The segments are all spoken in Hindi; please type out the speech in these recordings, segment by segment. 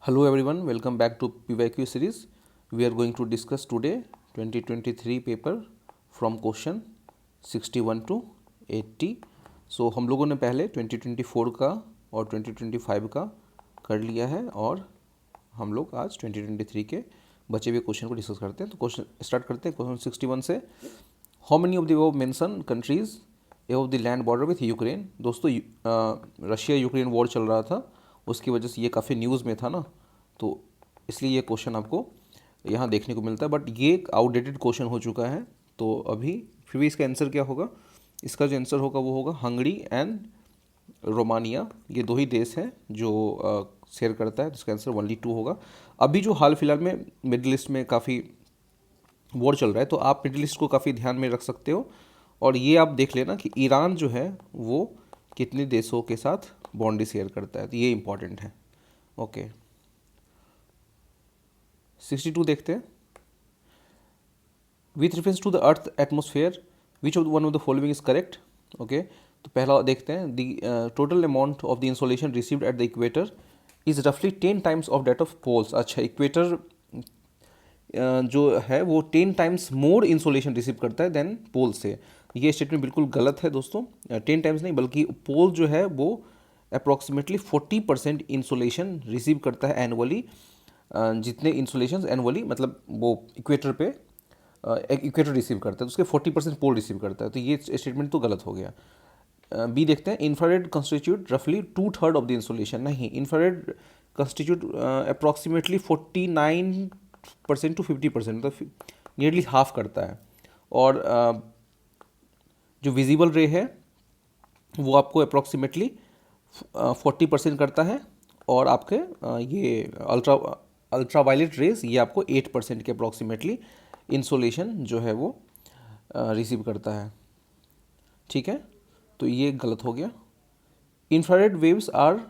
Hello everyone, welcome back to PYQ series. We are going to discuss today 2023 paper from question 61 to 80. So हम लोगों ने पहले 2024 का और 2025 का कर लिया है और हम लोग आज 2023 के बचे हुए क्वेश्चन को डिस्कस करते हैं। तो क्वेश्चन स्टार्ट करते हैं क्वेश्चन 61 से। How many of the above mention countries above the land border with Ukraine. दोस्तों रशिया यूक्रेन वॉर चल रहा था, उसकी वजह से ये काफ़ी न्यूज़ में था ना, तो इसलिए ये क्वेश्चन आपको यहाँ देखने को मिलता है। बट ये एक आउटडेटेड क्वेश्चन हो चुका है, तो अभी फिर भी इसका आंसर क्या होगा? इसका जो आंसर होगा वो होगा हंगरी एंड रोमानिया। ये दो ही देश हैं जो शेयर करता है, तो इसका आंसर ओनली 2 होगा। अभी जो हाल फिलहाल में मिडिल ईस्ट में काफ़ी वॉर चल रहा है, तो आप मिडिल ईस्ट को काफ़ी ध्यान में रख सकते हो। और ये आप देख लेना कि ईरान जो है वो कितने देशों के साथ बाउंड्री शेयर करता है, तो ये इंपॉर्टेंट है। ओके 62 देखते हैं। With reference to the earth atmosphere which of one of the following is correct. Okay, तो पहला देखते हैं, the total amount of the insolation received at the equator is रफली 10 times of that of poles. अच्छा, इक्वेटर जो है वो 10 टाइम्स मोर इंसोलेशन रिसीव करता है देन पोल से। ये स्टेटमेंट बिल्कुल गलत है दोस्तों। 10 टाइम्स नहीं, बल्कि पोल जो है वो अप्रॉक्सीमेटली 40% इंसोलेशन रिसीव करता है एनुअली। जितने इंसोलेशन एनुअली मतलब वो इक्वेटर पे इक्वेटर रिसीव करता है, तो उसके 40% पोल रिसीव करता है, तो ये स्टेटमेंट तो गलत हो गया। बी देखते हैं, इंफ्रारेड कंस्टिट्यूट रफली 2/3 ऑफ द इंसोलेशन। नहीं, इंफ्रारेड कंस्टिट्यूट अप्रॉक्सीमेटली 49% टू 50%, मतलब नियरली हाफ करता है। और जो विजिबल रे है वो आपको अप्रॉक्सीमेटली 40% करता है, और आपके ये अल्ट्रावायलेट रेज ये आपको 8% के अप्रॉक्सीमेटली इंसोलेशन जो है वो रिसीव करता है। ठीक है, तो ये गलत हो गया। Infrared waves are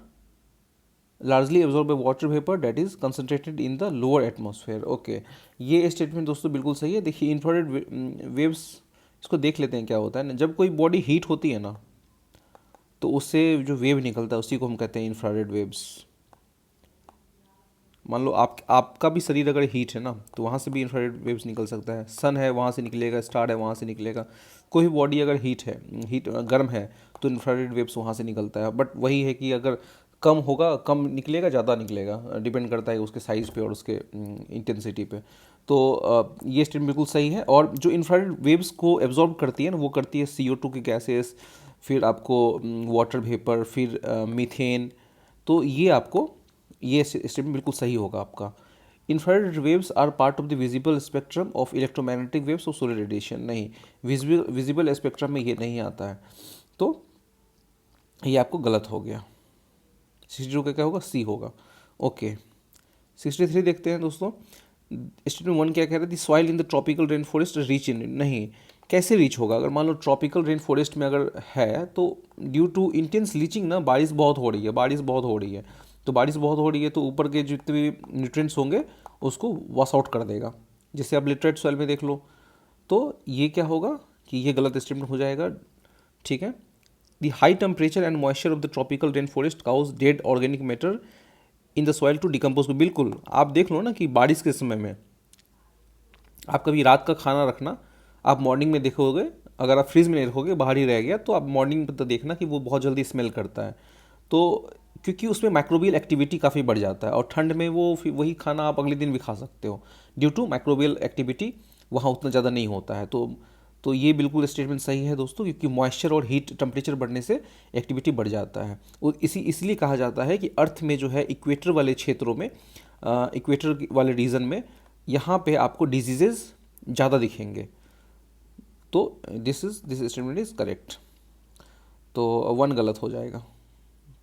largely absorb by water vapour that is concentrated in the lower atmosphere. Okay, ये स्टेटमेंट दोस्तों बिल्कुल सही है। देखिए इंफ्रारेड वेव्स, इसको देख लेते हैं क्या होता है ना। जब कोई बॉडी हीट होती है ना, तो उससे जो वेव निकलता है उसी को हम कहते हैं इंफ्रारेड वेव्स। मान लो आपका भी शरीर अगर हीट है ना, तो वहाँ से भी इंफ्रारेड वेव्स निकल सकता है। सन है वहाँ से निकलेगा, स्टार है वहाँ से निकलेगा। कोई भी बॉडी अगर हीट गर्म है तो इंफ्रारेड वेव्स वहाँ से निकलता है। बट वही है कि अगर कम होगा, कम निकलेगा, ज़्यादा निकलेगा, डिपेंड करता है उसके साइज़ पे और उसके इंटेंसिटी पे। तो ये स्टेटमेंट बिल्कुल सही है। और जो इंफ्रारेड वेव्स को एब्जॉर्ब करती है ना, वो करती है CO2 की गैसेस, फिर आपको वाटर वेपर, फिर मीथेन। तो ये स्टेटमेंट बिल्कुल सही होगा आपका। Infrared waves are part of the visible spectrum of electromagnetic waves और सोलर रेडिएशन। नहीं, विजिबल स्पेक्ट्रम में ये नहीं आता है, तो ये आपको गलत हो गया। 62 का क्या होगा? सी होगा। ओके 63 देखते हैं दोस्तों। स्टेटमेंट 1 क्या कह रहा है? The soil in the tropical rain forest reach इन। नहीं, कैसे रीच होगा? अगर मान लो ट्रॉपिकल रेन फॉरेस्ट में अगर है, तो ड्यू टू इंटेंस लीचिंग ना, बारिश बहुत हो रही है, तो बारिश बहुत हो रही है, तो ऊपर के जितने भी न्यूट्रिएंट्स होंगे उसको वॉश आउट कर देगा। जैसे आप लिटरेट सॉइल में देख लो, तो ये क्या होगा कि ये गलत स्टेटमेंट हो जाएगा। ठीक है, the high temperature and moisture of the tropical rain forest cause dead organic matter in the soil to decompose. बिल्कुल, आप देख लो ना कि बारिश के समय में आप कभी रात का खाना रखना, आप मॉर्निंग में देखोगे, अगर आप फ्रिज में नहीं रखोगे, बाहर ही रह गया, तो आप मॉर्निंग में तो देखना कि वो बहुत जल्दी स्मेल करता है। तो क्योंकि उसमें माइक्रोबियल एक्टिविटी काफ़ी बढ़ जाता है, और ठंड में वो फिर वही खाना आप अगले दिन भी खा सकते हो, ड्यू टू माइक्रोबियल एक्टिविटी वहाँ उतना ज़्यादा नहीं होता है। तो ये बिल्कुल स्टेटमेंट सही है दोस्तों, क्योंकि मॉइस्चर और हीट टेम्परेचर बढ़ने से एक्टिविटी बढ़ जाता है। और इसलिए कहा जाता है कि अर्थ में जो है इक्वेटर वाले क्षेत्रों में, इक्वेटर वाले रीजन में, यहाँ पे आपको डिजीजेज ज़्यादा दिखेंगे। तो दिस स्टेटमेंट इज़ करेक्ट। तो 1 गलत हो जाएगा,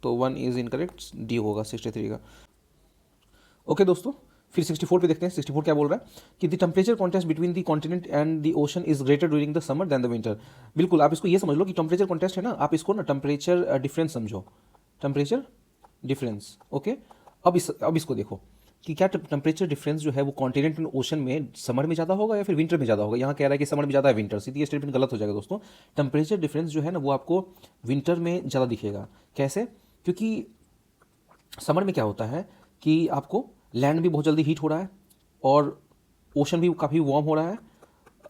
तो 1 इज़ इनकरेक्ट, डी होगा 63 का। ओके दोस्तों, फिर 64 पे देखते हैं। 64 क्या बोल रहा है कि the temperature contest between the continent and the ocean is greater during the summer than the winter. बिल्कुल, आप इसको ये समझ लो कि टेम्परेचर कॉन्टेस्ट है ना, आप इसको ना टेम्परेचर डिफरेंस समझो, टेम्परेचर डिफरेंस। ओके, अब इसको देखो कि क्या टेम्परेचर डिफरेंस जो है वो कॉन्टिनेंट एंड ओशन में समर में ज़्यादा होगा या फिर विंटर में ज़्यादा होगा। यहाँ कह रहा है कि समर में ज़्यादा है विंटर से, तो ये स्टेटमेंट गलत हो जाएगा दोस्तों। टेम्परेचर डिफरेंस जो है ना वो आपको विंटर में ज़्यादा दिखेगा। कैसे? क्योंकि समर में क्या होता है कि आपको लैंड भी बहुत जल्दी हीट हो रहा है और ओशन भी काफ़ी वार्म हो रहा है।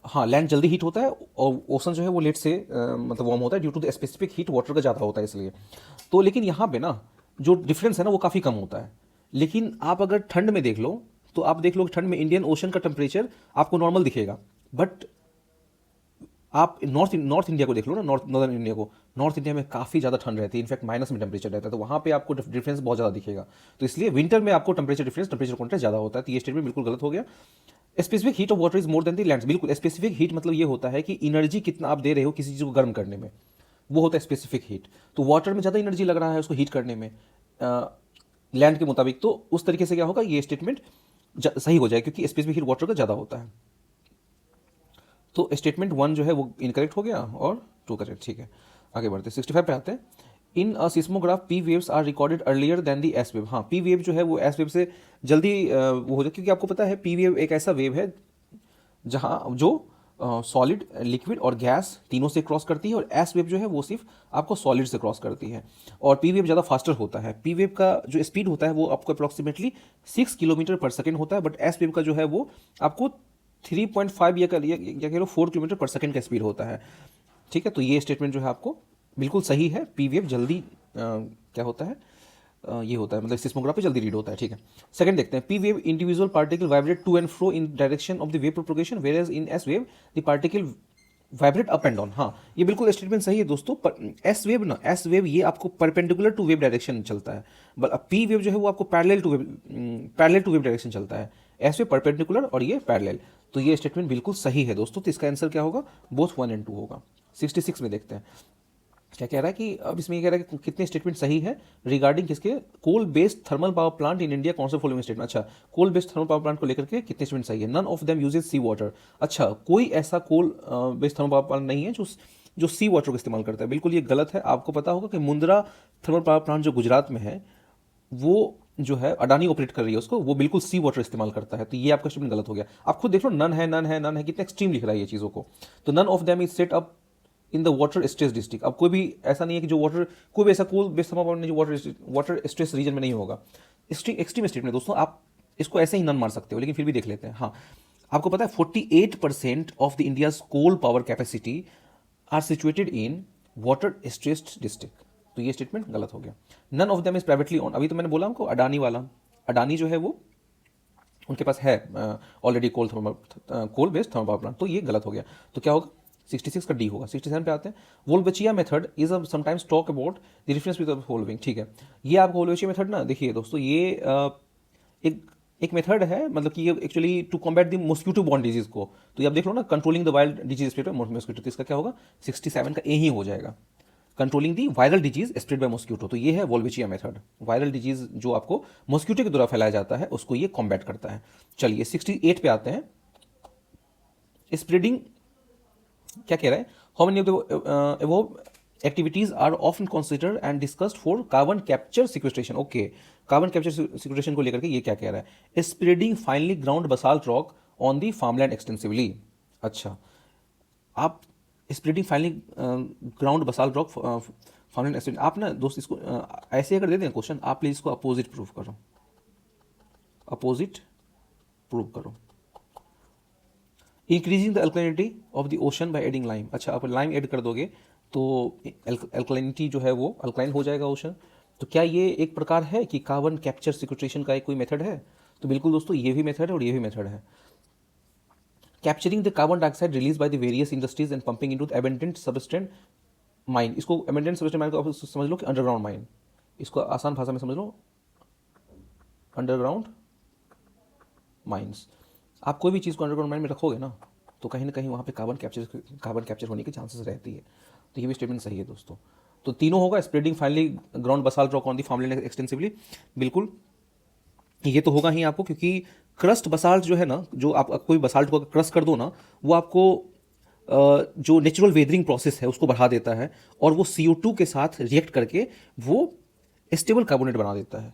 हाँ, लैंड जल्दी हीट होता है और ओशन जो है वो लेट से मतलब वार्म होता है due to the specific heat water का ज़्यादा होता है इसलिए। तो लेकिन यहाँ पे ना जो डिफरेंस है ना वो काफ़ी कम होता है। लेकिन आप अगर ठंड में देख लो तो आप देख लो कि ठंड में इंडियन ओशन का टेम्परेचर आपको नॉर्मल दिखेगा, बट आप नॉर्थ इंडिया को देख लो ना, नॉर्दर्न इंडिया को, नॉर्थ इंडिया में काफ़ी ज़्यादा ठंड रहती है, इनफैक्ट माइनस में टेम्परेचर रहता है, तो वहाँ पे आपको डिफरेंस बहुत ज़्यादा दिखेगा। तो इसलिए विंटर में आपको टेम्परेचर कॉन्ट्रेस्ट ज़्यादा होता है। तो ये स्टेटमेंट बिल्कुल गलत हो गया। Specific heat of water is more than the land, बिल्कुल स्पेसिफिक हीट मतलब ये होता है कि एनर्जी कितना आप दे रहे हो किसी चीज़ को गर्म करने में, वो होता है स्पेसिफिक हीट। तो वाटर में ज़्यादा एनर्जी लग रहा है उसको हीट करने में लैंड के मुताबिक, तो उस तरीके से क्या होगा, ये स्टेटमेंट सही हो जाए क्योंकि स्पेसिफिक हीट वाटर का ज़्यादा होता है। तो स्टेटमेंट 1 जो है वो इनकरेक्ट हो गया और 2 करेक्ट। ठीक है, आगे बढ़ते 65 पे आते हैं। In a seismograph P waves are recorded earlier than the S wave. हाँ, पी वेव जो है वो एस वेव से जल्दी वो हो जाए, क्योंकि आपको पता है पी वेव एक ऐसा वेव है जहाँ जो सॉलिड, लिक्विड और गैस तीनों से क्रॉस करती है, और एस वेव जो है वो सिर्फ आपको सॉलिड से क्रॉस करती है। और पी वेव ज़्यादा फास्टर होता है। पी वेव का जो स्पीड होता है वो आपको अप्रॉक्सीमेटली 6 किलोमीटर पर सेकेंड होता है, बट एस वेव का जो है वो आपको 3.5 या कह लो 4 किलोमीटर पर सेकेंड का स्पीड होता है। ठीक है, तो ये स्टेटमेंट जो है आपको बिल्कुल सही है। पी वेव जल्दी क्या होता है, ये होता है, मतलब सिस्मोग्राफी जल्दी रीड होता है। ठीक है, सेकंड देखते हैं। P wave individual particle vibrate to and fro in direction of the wave propagation, whereas in S wave the particle vibrate up and down. हाँ, ये बिल्कुल स्टेटमेंट सही है दोस्तों। पर एस वेव ना, एस वेव ये आपको परपेंडिकुलर टू वेव डायरेक्शन चलता है, पी वेव जो है वो आपको पैरेलल टू वेव डायरेक्शन चलता है। एस वेव परपेंडिकुलर और ये पैरेलल। तो ये स्टेटमेंट बिल्कुल सही है दोस्तों। तो इसका आंसर क्या होगा, बोथ 1 एंड 2 होगा। 66 में देखते हैं क्या कह रहा है कि अब इसमें ये कह रहा है कि कितने स्टेटमेंट सही है रिगार्डिंग किसके, coal based thermal power plant in India, कौन से फॉलोइंग स्टेटमेंट। अच्छा, coal based thermal power plant को लेकर के कितने स्टेटमेंट सही है। None of them uses sea water. अच्छा, कोई ऐसा coal based thermal power plant नहीं है जो सी वाटर को इस्तेमाल करता है। बिल्कुल ये गलत है। आपको पता होगा कि मुंद्रा थर्मल पावर प्लांट जो गुजरात में है वो जो है अडानी ऑपरेट कर रही है उसको, वो बिल्कुल सी वाटर इस्तेमाल करता है। तो ये आपका स्टेटमेंट गलत हो गया। आप खुद देख लो, नन है नन है नन है, कितना एक्सट्रीम लिख रहा है ये चीज़ों को। तो none of them is set up in the water stress district. अब कोई भी ऐसा नहीं है कि जो वाटर, कोई भी ऐसा कोल बेस्ड थर्मल पावर नहीं जो वाटर स्ट्रेस रीजन में नहीं होगा। एक्सट्रीम स्टेटमेंट दोस्तों, आप इसको ऐसे ही नन मार सकते हो, लेकिन फिर भी देख लेते हैं। हाँ, आपको पता है 48% of the India's coal power capacity are situated in water stressed district. तो ये स्टेटमेंट गलत हो गया। None of them is privately own. अभी तो मैंने बोला हमको अडानी वाला, अडानी जो है वो उनके पास है already coal based thermal power plant, तो ये गलत हो गया। तो क्या होगा, 66 का डी होगा। 67 पे आते हैं। Wolbachia method is sometimes talk about the difference with the following. ठीक है, ये आपको वोल्वेचिया मेथड ना, देखिए दोस्तों, ये एक मेथड है, मतलब कि ये actually to combat the mosquito borne disease को। तो ये आप देख लो ना, controlling the viral disease spread by mosquito. तो इसका क्या होगा, 67 का ए ही हो जाएगा, controlling the viral disease spread by mosquito. तो ये है वोल्वेचिया मेथड। वायरल डिजीज जो आपको मॉस्किटो के द्वारा फैलाया जाता है उसको ये कॉम्बैट करता है। चलिए 68 पे आते हैं। स्प्रेडिंग क्या कह रहा है, how many of the above activities are often considered and discussed for carbon capture sequestration. Okay, carbon capture sequestration को लेकर के ये क्या कह रहा है, spreading finely ground basalt rock on the farmland extensively. अच्छा, आप spreading finely ground basalt rock farmland एक्सटेंस, आप ना दोस्त इसको ऐसे अगर दे दें क्वेश्चन, आप प्लीज इसको अपोजिट प्रूव करो, अपोजिट प्रूव करो। Increasing the alkalinity of the ocean by adding lime. अच्छा, आप लाइम ऐड कर दोगे तो अल्कलिनिटी जो है वो अल्कलाइन हो जाएगा ओशन। तो क्या ये एक प्रकार है कि कार्बन कैप्चर सिक्वेस्ट्रेशन का एक कोई मेथड है। तो बिल्कुल दोस्तों, ये भी मेथड है और ये भी मेथड है। Capturing the carbon dioxide release by the various industries and pumping into the abundant substance mine. इसको एबंडेंट सबस्टेंट माइन को आप समझ लो कि अंडरग्राउंड माइन। इसको आसान भाषा में समझ लो, अंडरग्राउंड माइंस। आप कोई भी चीज़ को अंडरग्राउंड माइन में रखोगे ना, तो कहीं ना कहीं वहाँ पे कार्बन कैप्चर होने के चांसेस रहती है। तो ये भी स्टेटमेंट सही है दोस्तों। तो तीनों होगा, spreading finely ground basalt rock on the farmland extensively, बिल्कुल ये तो होगा ही आपको, क्योंकि क्रस्ट बसाल्ट जो है ना, जो आप कोई बसाल्ट को क्रस्ट कर दो ना, वो आपको जो नेचुरल वेदरिंग प्रोसेस है उसको बढ़ा देता है, और वो CO2 के साथ रिएक्ट करके वो स्टेबल कार्बोनेट बना देता है।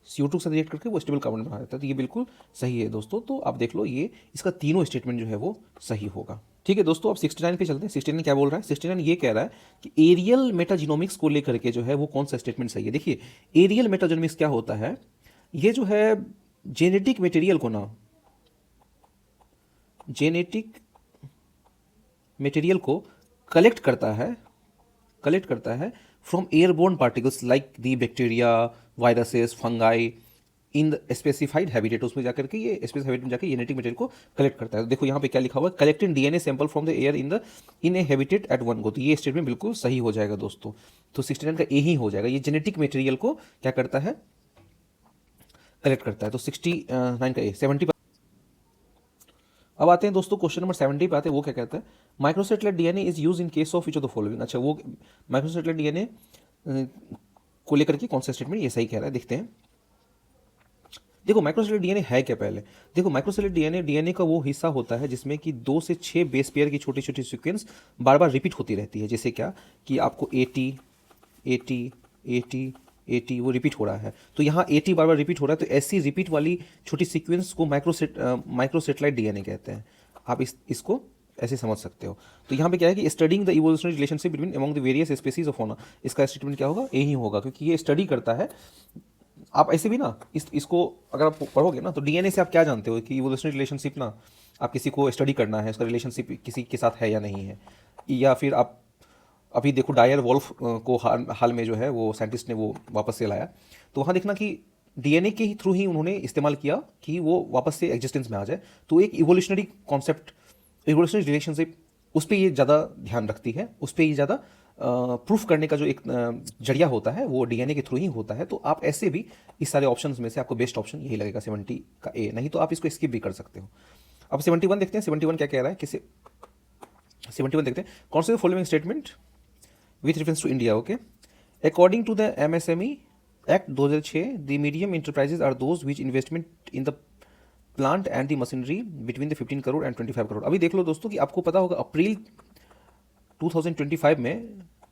CO2 के साथ रिएक्ट करके वो स्टेबल कार्बोनेट बना देता है। तो ये बिल्कुल सही है दोस्तों। तो आप देख लो, ये इसका तीनों स्टेटमेंट जो है वो सही होगा। ठीक है दोस्तों, अब 69 पे चलते हैं। 69 क्या बोल रहा है, 69 ये कह रहा है कि एरियल मेटाजिनोमिक्स को लेकर के जो है वो कौन सा स्टेटमेंट सही है। देखिए, एरियल मेटाजिनोमिक्स क्या होता है ये जो है जेनेटिक मटेरियल को ना, जेनेटिक मटेरियल को कलेक्ट करता है, कलेक्ट करता है from airborne particles like the bacteria, viruses, fungi in the specified habitat. उसमें जाकर के ये स्पेसिफाइड हैबिटेट में जाकर जेनेटिक मटेरियल को कलेक्ट करता है। तो देखो यहाँ पे क्या लिखा हुआ है, collecting DNA sample from the air in a habitat at one go. तो ये स्टेटमेंट बिल्कुल सही हो जाएगा दोस्तों। तो 69 का ए ही हो जाएगा, ये जेनेटिक मटेरियल को क्या करता है, कलेक्ट करता है। तो 69 का ए। 70 पर अब आते हैं दोस्तों क्वेश्चन नंबर 70 पे आते हैं। वो क्या कहता है, microsatellite DNA is use in case of which of the following. अच्छा, वो माइक्रोसेटेलाइट डीएनए को लेकर के कौन सा स्टेटमेंट ये सही कह रहा है, देखते हैं। देखो माइक्रोसेलुलर डीएनए है क्या, पहले देखो माइक्रोसेलुलर डीएनए का वो हिस्सा होता है जिसमें कि 2 से 6 बेस पेयर की छोटी छोटी सीक्वेंस बार बार रिपीट होती रहती है। जैसे क्या कि आपको 80 80 80 80 वो रिपीट हो रहा है, तो यहाँ 80 बार बार रिपीट हो रहा है, तो ऐसी रिपीट वाली छोटी सीक्वेंस को माइक्रोसेटेलाइट डीएनए कहते हैं। आप इसको ऐसे समझ सकते हो। तो यहाँ पे क्या है कि studying the evolutionary relationship between among the various species of fauna, इसका स्टेटमेंट क्या होगा, यही होगा, क्योंकि ये स्टडी करता है। आप ऐसे भी ना इसको अगर आप पढ़ोगे ना, तो डीएनए से आप क्या जानते हो कि इवोल्यूशनरी रिलेशनशिप ना, आप किसी को स्टडी करना है, उसका रिलेशनशिप किसी के साथ है या नहीं है। या फिर आप अभी देखो डायर वॉल्फ को हाल में जो है वो साइंटिस्ट ने वो वापस से लाया, तो वहाँ देखना कि डीएनए के ही थ्रू ही उन्होंने इस्तेमाल किया कि वो वापस से एग्जिस्टेंस में आ जाए। तो एक इवोल्यूशनरी कॉन्सेप्ट, इवोल्यूशनरी रिलेशनशिप, उस पर ये ज़्यादा ध्यान रखती है, उस पर ये ज़्यादा प्रूफ करने का जो एक जरिया होता है वो डीएनए के थ्रू ही होता है। तो आप ऐसे भी इस सारे ऑप्शंस में से आपको बेस्ट ऑप्शन यही लगेगा 70 का ए, नहीं तो आप इसको स्किप भी कर सकते हो। अब 71 देखते हैं, 71 क्या कह रहा है, किसे 71 देखते हैं, कौन से following statement with reference to India. Okay, according to the MSME act 2006 the medium enterprises are those which investment in the plant and the machinery between the 15 crore and 25 crore. अभी देख लो दोस्तों कि आपको पता होगा अप्रैल 2025 में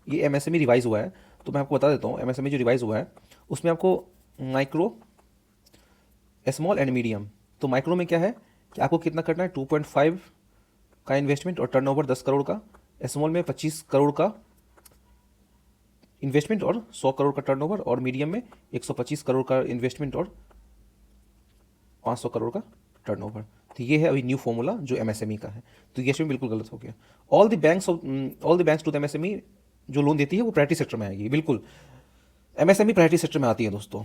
ये एमएसएमई रिवाइज हुआ है। तो मैं आपको बता देता हूँ, एमएसएमई जो रिवाइज हुआ है उसमें आपको माइक्रो, स्मॉल एंड मीडियम, तो माइक्रो में क्या है कि आपको कितना करना है, 2.5 का इन्वेस्टमेंट और टर्नओवर 10 करोड़ का। स्मॉल में 25 करोड़ का इन्वेस्टमेंट और 100 करोड़ का टर्नओवर, और मीडियम में 125 करोड़ का इन्वेस्टमेंट और 500 करोड़ का टर्नओवर। तो ये है अभी न्यू फॉर्मूला जो एमएसएमई का है। तो ये इसमें बिल्कुल गलत हो गया। All the banks to the MSME जो लोन देती है वो प्रायोरिटी सेक्टर में आएगी, बिल्कुल एमएसएमई प्रायोरिटी सेक्टर में आती है दोस्तों,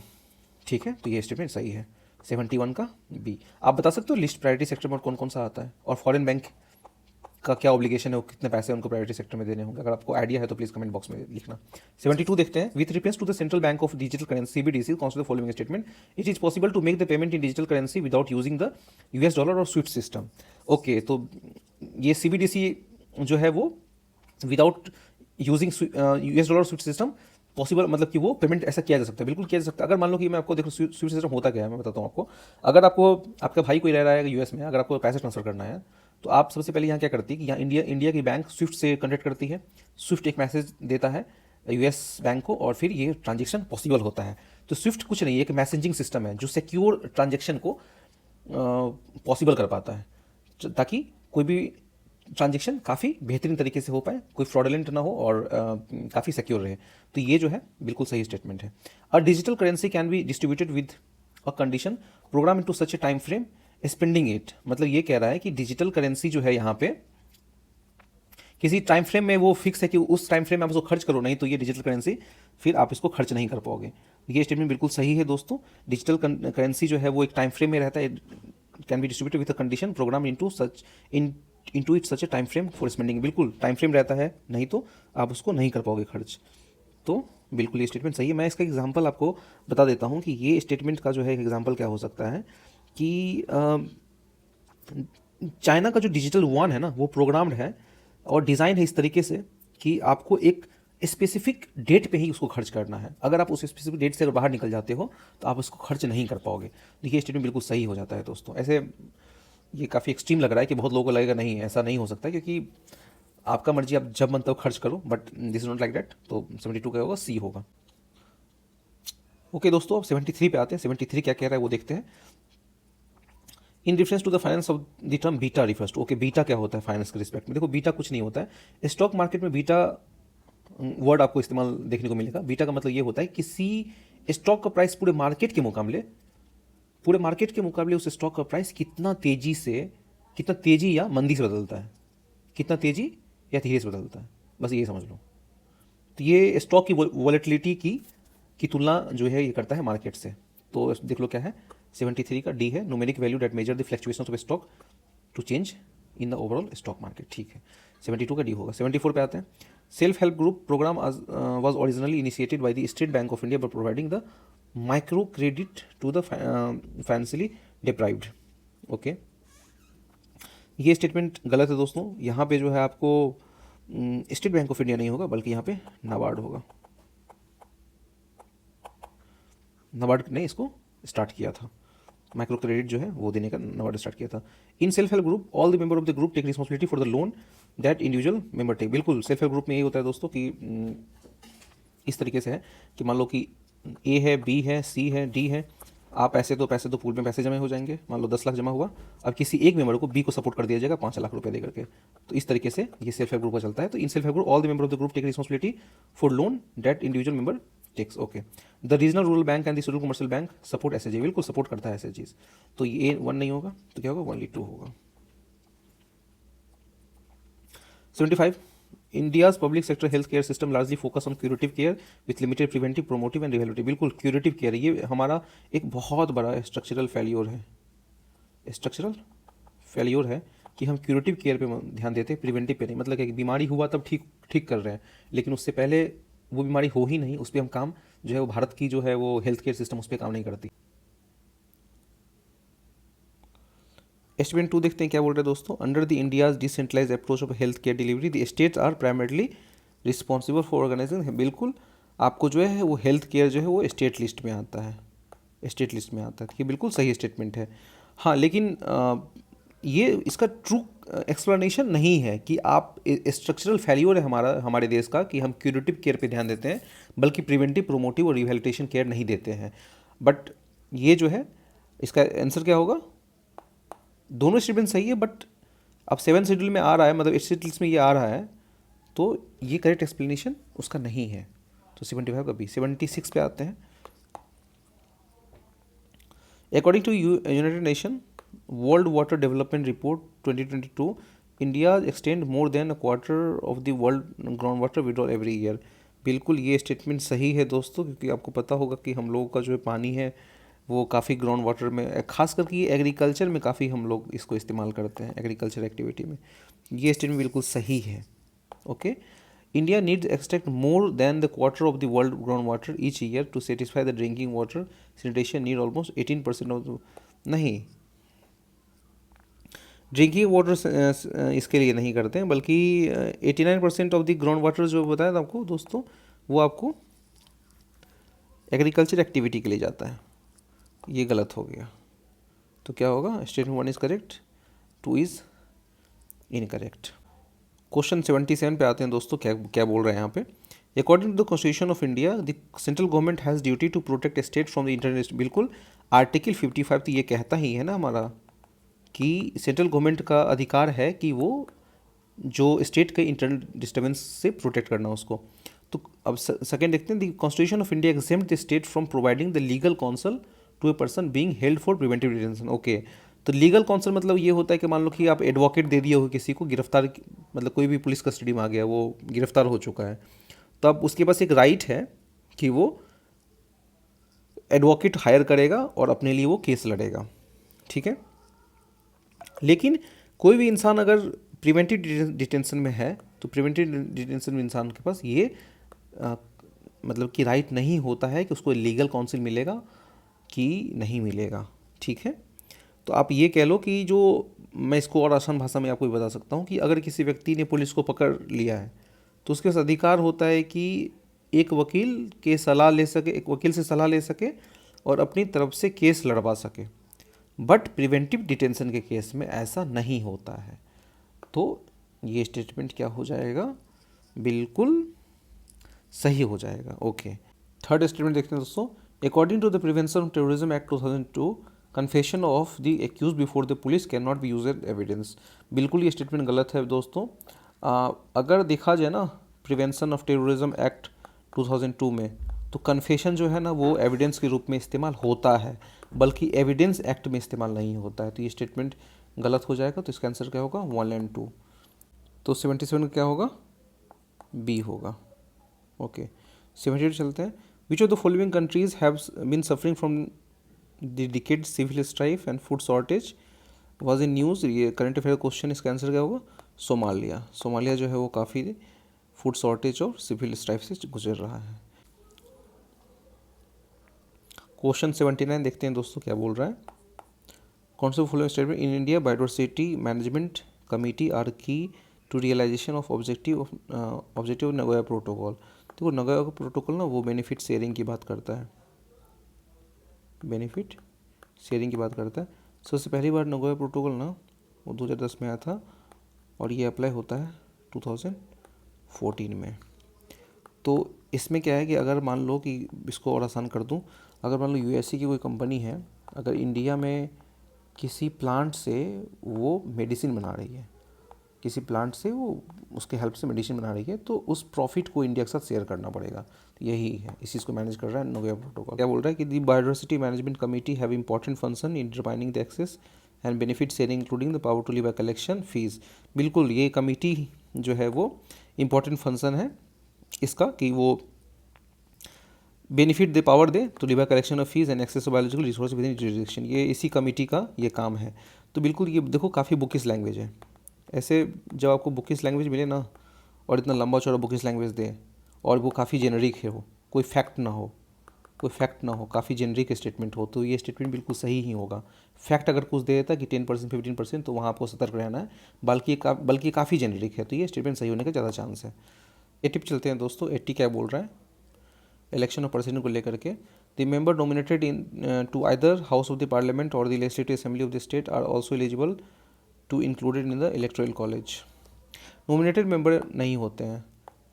ठीक है। तो ये स्टेटमेंट सही है 71 का बी। आप बता सकते हो लिस्ट प्रायोरिटी सेक्टर में कौन कौन सा आता है, और फॉरेन बैंक का क्या ऑब्लिगेशन है, वो कितने पैसे उनको प्रायोरिटी सेक्टर में देने होंगे। अगर आपको आइडिया है तो प्लीज कमेंट बॉक्स में लिखना। 72 देखते हैं, with reference to the central bank of digital currency CBDC कौन the following statement, it is possible to make the payment in digital currency without using the US dollar और स्विफ्ट सिस्टम। ओके, तो ये सीबीडीसी जो है वो without using US dollar SWIFT system possible, मतलब कि वो पेमेंट ऐसा किया जा सकता है, बिल्कुल किया जा सकता है। अगर मान लो कि मैं आपको देखो स्विफ्ट सिस्टम होता क्या है, मैं बताता हूँ आपको। अगर आपको आपका भाई कोई रह रहा है यूएस में, अगर आपको पैसे ट्रांसफर करना है, तो आप सबसे पहले यहाँ क्या करती है कि यहाँ इंडिया की बैंक स्विफ्ट से कॉन्टैक्ट करती है, स्विफ्ट एक मैसेज देता है यूएस बैंक को, और फिर ये ट्रांजेक्शन पॉसिबल होता है। तो स्विफ्ट कुछ नहीं है, एक मैसेजिंग सिस्टम है जो सिक्योर ट्रांजेक्शन को पॉसिबल कर पाता है, ताकि कोई भी ट्रांजेक्शन काफ़ी बेहतरीन तरीके से हो पाए, कोई फ्रॉडलेंट ना हो और काफ़ी सिक्योर रहे। तो ये जो है बिल्कुल सही स्टेटमेंट है। A digital currency can be distributed with a condition programme into such A time frame spending it. मतलब ये कह रहा है कि डिजिटल करेंसी जो है यहाँ पे किसी टाइम फ्रेम में वो फिक्स है कि उस टाइम फ्रेम में आप उसको खर्च करो, नहीं तो ये डिजिटल करेंसी फिर आप इसको खर्च नहीं कर पाओगे। ये स्टेटमेंट बिल्कुल सही है दोस्तों। डिजिटल करेंसी जो है वो एक टाइम फ्रेम में रहता है, can be distributed with a condition programme into it such A time frame for spending. बिल्कुल टाइम फ्रेम रहता है, नहीं तो आप उसको नहीं कर पाओगे खर्च। तो बिल्कुल ये स्टेटमेंट सही है। मैं इसका एग्जांपल आपको बता देता हूँ कि ये स्टेटमेंट का जो है एग्जांपल क्या हो सकता है कि चाइना का जो डिजिटल युआन है ना, वो प्रोग्राम्ड है और डिज़ाइन है इस तरीके से कि आपको एक स्पेसिफिक डेट पे ही उसको खर्च करना है। अगर आप उस स्पेसिफिक डेट से अगर बाहर निकल जाते हो तो आप उसको खर्च नहीं कर पाओगे। देखिए स्टेटमेंट बिल्कुल सही हो जाता है दोस्तों। ऐसे ये काफ़ी एक्सट्रीम लग रहा है कि बहुत लोगों को लगेगा नहीं ऐसा नहीं हो सकता, क्योंकि आपका मर्जी, आप जब मन तब खर्च करो, but this is not like that. तो 72 का होगा, सी होगा। ओके दोस्तों, अब 73 पे आते हैं। 73 क्या कह रहा है वो देखते हैं। In reference to the finance of the term beta refers to. Okay, beta क्या होता है फाइनेंस के रिस्पेक्ट में। देखो बीटा कुछ नहीं होता है। स्टॉक मार्केट में बीटा वर्ड आपको इस्तेमाल देखने को मिलेगा। बीटा का मतलब ये होता है किसी स्टॉक का प्राइस पूरे मार्केट के मुकाबले पूरे मार्केट के मुकाबले उस स्टॉक का प्राइस कितना तेजी या मंदी से बदलता है, कितना तेजी या धीरे से बदलता है, बस ये समझ लो। तो ये स्टॉक की वॉलेटिलिटी की तुलना जो है ये करता है मार्केट से। तो देख लो क्या है, 73 का डी है, numeric value that measure the fluctuation of stock to change in the overall stock market, ठीक है। 72 का डी होगा। 74 पे आते हैं। Self help group programme was originally initiated by the State Bank of India for providing the micro credit to the financially deprived. Okay, ये स्टेटमेंट गलत है दोस्तों। यहाँ पे जो है आपको स्टेट बैंक ऑफ इंडिया नहीं होगा, बल्कि यहाँ पे नाबार्ड होगा। नाबार्ड ने इसको स्टार्ट किया था, माइक्रो क्रेडिट जो है वो देने का नाबार्ड स्टार्ट किया था। In self help group all the member of the group take responsibility for the loan that individual member take. बिल्कुल सेल्फ हेल्प ग्रुप में यही होता है दोस्तों कि इस तरीके से है कि मान लो कि ए है, बी है, सी है, डी है, आप पैसे तो पूल में पैसे जमा हो जाएंगे। मान लो 10 लाख जमा हुआ, अब किसी एक मेंबर को बी को सपोर्ट कर दिया जाएगा 5 लाख रुपए दे करके। तो इस तरीके से ये सेल्फ हेल्प ग्रुप का चलता है। तो in self help group all the member of the group take responsibility for loan that individual member takes. Okay, the regional rural bank and the scheduled commercial bank support SHG. बिल्कुल सपोर्ट करता है एसएचजी। तो ये 1 नहीं होगा, तो क्या होगा, ओनली 2 होगा। 75 India's public sector health care system largely focus on curative care with limited preventive, promotive and rehabilitative. बिल्कुल क्यूरेटिव केयर ये हमारा एक बहुत बड़ा स्ट्रक्चरल फेल्योर है। स्ट्रक्चरल फेल्योर है कि हम क्यूरेटिव केयर पे ध्यान देते हैं, प्रिवेंटिव पे नहीं। मतलब कि बीमारी हुआ तब ठीक कर रहे हैं, लेकिन उससे पहले वो बीमारी हो ही नहीं, उस पर हम काम जो है वो भारत की जो है वो हेल्थ केयर सिस्टम उस पर काम नहीं करती। एस्टिमेट 2 देखते हैं क्या बोल रहे हैं दोस्तों। Under the India's decentralize approach of health care delivery the states are primarily responsible for organising. बिल्कुल आपको जो है वो हेल्थ केयर जो है वो स्टेट लिस्ट में आता है, स्टेट लिस्ट में आता है। ये बिल्कुल सही स्टेटमेंट है। हाँ, लेकिन ये इसका ट्रू एक्सप्लेनेशन नहीं है कि आप स्ट्रक्चरल फेल्योर है हमारे देश का कि हम क्यूरेटिव केयर पे ध्यान देते हैं, बल्कि प्रिवेंटिव, प्रोमोटिव और रिहेबिलिटेशन केयर नहीं देते हैं। बट ये जो है इसका आंसर क्या होगा, दोनों स्टेटमेंट सही है, बट अब 7 शेड्यूल में आ रहा है, मतलब स्टेट लिस्ट में ये आ रहा है, तो ये करेक्ट एक्सप्लेनेशन उसका नहीं है। तो 75 का बी। 76 पे आते हैं। According to united nation world water development report 2022 India extend more than a quarter of the world ground water withdrawal every year. बिल्कुल ये स्टेटमेंट सही है दोस्तों, क्योंकि आपको पता होगा कि हम लोगों का जो है पानी है वो काफ़ी ग्राउंड वाटर में, खास करके ये एग्रीकल्चर में काफ़ी हम लोग इसको इस्तेमाल करते हैं, एग्रीकल्चर एक्टिविटी में। ये स्टेटमेंट बिल्कुल सही है। Okay, India needs extract more than the quarter of the world ground water each year to satisfy the drinking water sanitation need almost 18% of the. नहीं, ड्रिंकिंग वाटर इसके लिए नहीं करते हैं, बल्कि 89% ऑफ द ग्राउंड वाटर जो बताया था आपको दोस्तों, वो आपको एग्रीकल्चर एक्टिविटी के लिए जाता है। ये गलत हो गया, तो क्या होगा, statement 1 is correct, 2 is incorrect. Question 77 पे आते हैं दोस्तों। क्या बोल रहे हैं यहाँ पे। According to the constitution of India the central government has duty to protect state from the international. बिल्कुल आर्टिकल 55 तो ये कहता ही है ना हमारा कि सेंट्रल गवर्नमेंट का अधिकार है कि वो जो स्टेट के इंटरनल डिस्टर्बेंस से प्रोटेक्ट करना उसको। तो अब सेकेंड देखते हैं, the constitution of India exempt the state from providing the legal counsel to a person being held for preventive detention. Okay, तो लीगल काउंसिल मतलब ये होता है कि मान लो कि आप एडवोकेट दे दिए हो किसी को, गिरफ्तार, मतलब कोई भी पुलिस कस्टडी में आ गया, वो गिरफ्तार हो चुका है, तो अब उसके पास एक राइट है कि वो एडवोकेट हायर करेगा और अपने लिए वो केस लड़ेगा, ठीक है। लेकिन कोई भी इंसान अगर प्रिवेंटिव डिटेंशन में है, तो प्रिवेंटिव डिटेंशन में इंसान के पास ये मतलब कि राइट नहीं होता है कि उसको लीगल काउंसिल मिलेगा कि नहीं मिलेगा, ठीक है। तो आप ये कह लो कि जो, मैं इसको और आसान भाषा में आपको बता सकता हूँ कि अगर किसी व्यक्ति ने पुलिस को पकड़ लिया है, तो उसके पास अधिकार होता है कि एक वकील के सलाह ले सके, एक वकील से सलाह ले सके और अपनी तरफ से केस लड़वा सके। बट प्रिवेंटिव डिटेंशन के केस में ऐसा नहीं होता है। तो ये स्टेटमेंट क्या हो जाएगा, बिल्कुल सही हो जाएगा। ओके, थर्ड स्टेटमेंट देखते हैं दोस्तों। According to the prevention of terrorism act 2002 confession of the accuse before the police can not be use as evidence. बिल्कुल ये स्टेटमेंट गलत है दोस्तों। अगर देखा जाए ना प्रिवेंशन ऑफ टेररिज्म एक्ट 2002 में, तो कन्फेशन जो है ना वो एविडेंस के रूप में इस्तेमाल होता है, बल्कि एविडेंस एक्ट में इस्तेमाल नहीं होता है। तो ये स्टेटमेंट गलत हो जाएगा। तो इसका आंसर क्या होगा? 1 एंड 2। तो 77 क्या होगा? बी होगा। ओके, 78 चलते हैं। Which of the following countries have been suffering from the decade civil strife and food shortage was in news. ये करंट अफेयर क्वेश्चन, इसका आंसर क्या होगा? सोमालिया। सोमालिया जो है वो काफ़ी फूड शॉर्टेज और सिविल स्ट्राइफ से गुजर रहा है। क्वेश्चन 79 देखते हैं दोस्तों क्या बोल रहा है। कौन से following statement in India biodiversity management committee are key to realisation of objective Nagoya protocol. तो नगोया प्रोटोकॉल ना वो बेनिफिट शेयरिंग की बात करता है, बेनिफिट शेयरिंग की बात करता है। सबसे पहली बार नगोया प्रोटोकॉल ना वो 2010 में आया था और ये अप्लाई होता है 2014 में। तो इसमें क्या है कि अगर मान लो कि इसको और आसान कर दूं, अगर मान लो यूएसए की कोई कंपनी है, अगर इंडिया में किसी प्लांट से वो मेडिसिन बना रही है, किसी प्लांट से वो उसके हेल्प से मेडिसिन बना रही है, तो उस प्रॉफिट को इंडिया के साथ शेयर करना पड़ेगा। तो यही है, इसी चीज़ को मैनेज कर रहा है नगोया प्रोटोकॉल। क्या बोल रहा है कि the biodiversity management committee have important function in determining the access and benefit sharing including the power to leave collection fees. बिल्कुल, ये कमेटी जो है वो इंपॉर्टेंट फंक्शन है इसका कि वो बेनिफिट दे, पावर दे to leave collection of fees and access of biological resource within jurisdiction. ये इसी कमेटी का ये काम है। तो बिल्कुल ये देखो काफ़ी बुकिश लैंग्वेज है। ऐसे जब आपको बुकिश लैंग्वेज मिले ना और इतना लंबा चौड़ा बुकिश लैंग्वेज दे और वो काफ़ी जेनरिक है, हो कोई फैक्ट ना हो, कोई फैक्ट ना हो, काफ़ी जेनरिक स्टेटमेंट हो, तो ये स्टेटमेंट बिल्कुल सही ही होगा। फैक्ट अगर कुछ दे देता कि 10% 15%, तो वहाँ आपको सतर्क रहना है। बल्कि काफ़ी जेनरिक है, तो ये स्टेटमेंट सही होने का ज़्यादा चांस है। 80 पे चलते हैं दोस्तों। 80 क्या बोल रहा है इलेक्शन ऑफ प्रेसिडेंट को लेकर के। The member nominated into either house of the parliament और the legislative assembly of the state are also eligible to included in the electoral college. Nominated member नहीं होते हैं।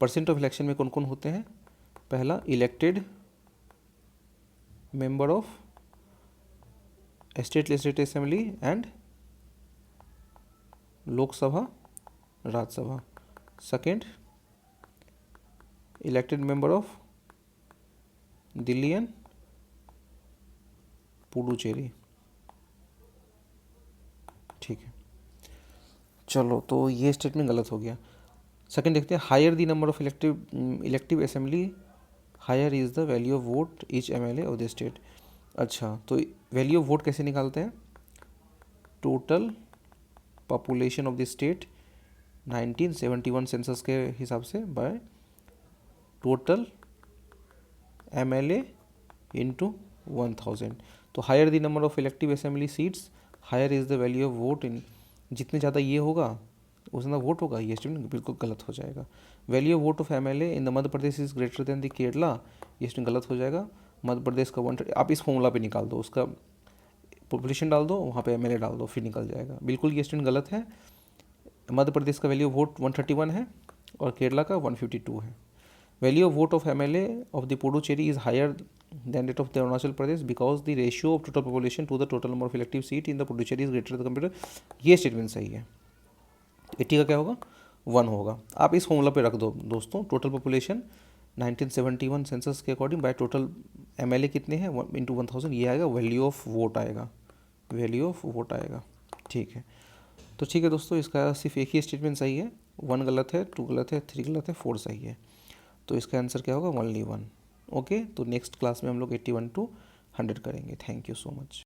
परसेंट ऑफ इलेक्शन में कौन कौन होते हैं? पहला, elected member of state legislative assembly and Lok Sabha Rajya Sabha. Second, elected member of Delhi and Puducherry. ठीक है, चलो तो ये स्टेटमेंट गलत हो गया। सेकंड देखते हैं, higher the number of elective assembly higher is the value of vote each MLA of the state. अच्छा, तो वैल्यू ऑफ वोट कैसे निकालते हैं? Total population of the state 1971 census के हिसाब से बाय टोटल एमएलए इंटू 1000। तो higher the number of elective assembly seats higher is the value of vote in, जितने ज़्यादा ये होगा उतना वोट होगा। ये स्टेटमेंट बिल्कुल गलत हो जाएगा। Value of vote of MLA in the Madhya Pradesh is greater than the Kerala, ये स्टेटमेंट गलत हो जाएगा। मध्य प्रदेश का 130, आप इस फॉर्मूला पे निकाल दो, उसका पॉपुलेशन डाल दो, वहाँ पे एमएलए डाल दो, फिर निकल जाएगा। बिल्कुल ये स्टेटमेंट गलत है। मध्य प्रदेश का वैल्यू ऑफ वोट 131 है और केरला का 152 है। Value of vote of MLA of the Puducherry is higher than that of the Arunachal Pradesh because the ratio of total population to the total number of elective seat in the Puducherry is greater than compared to, ये स्टेटमेंट सही है। 80 का क्या होगा? 1 होगा। आप इस फॉर्मूला पे रख दो दोस्तों, टोटल पॉपुलेशन 1971 सेंसस के अकॉर्डिंग बाय टोटल एमएलए कितने हैं इंटू 1000, ये आएगा वैल्यू ऑफ वोट आएगा, वैल्यू ऑफ वोट आएगा। ठीक है, तो ठीक है दोस्तों, इसका सिर्फ एक ही स्टेटमेंट सही है। 1 गलत है, 2 गलत है, 3 गलत है, 4 सही है। तो इसका आंसर क्या होगा? ओनली 1। ओके, तो नेक्स्ट क्लास में हम लोग 81 to 100 करेंगे। Thank you so much.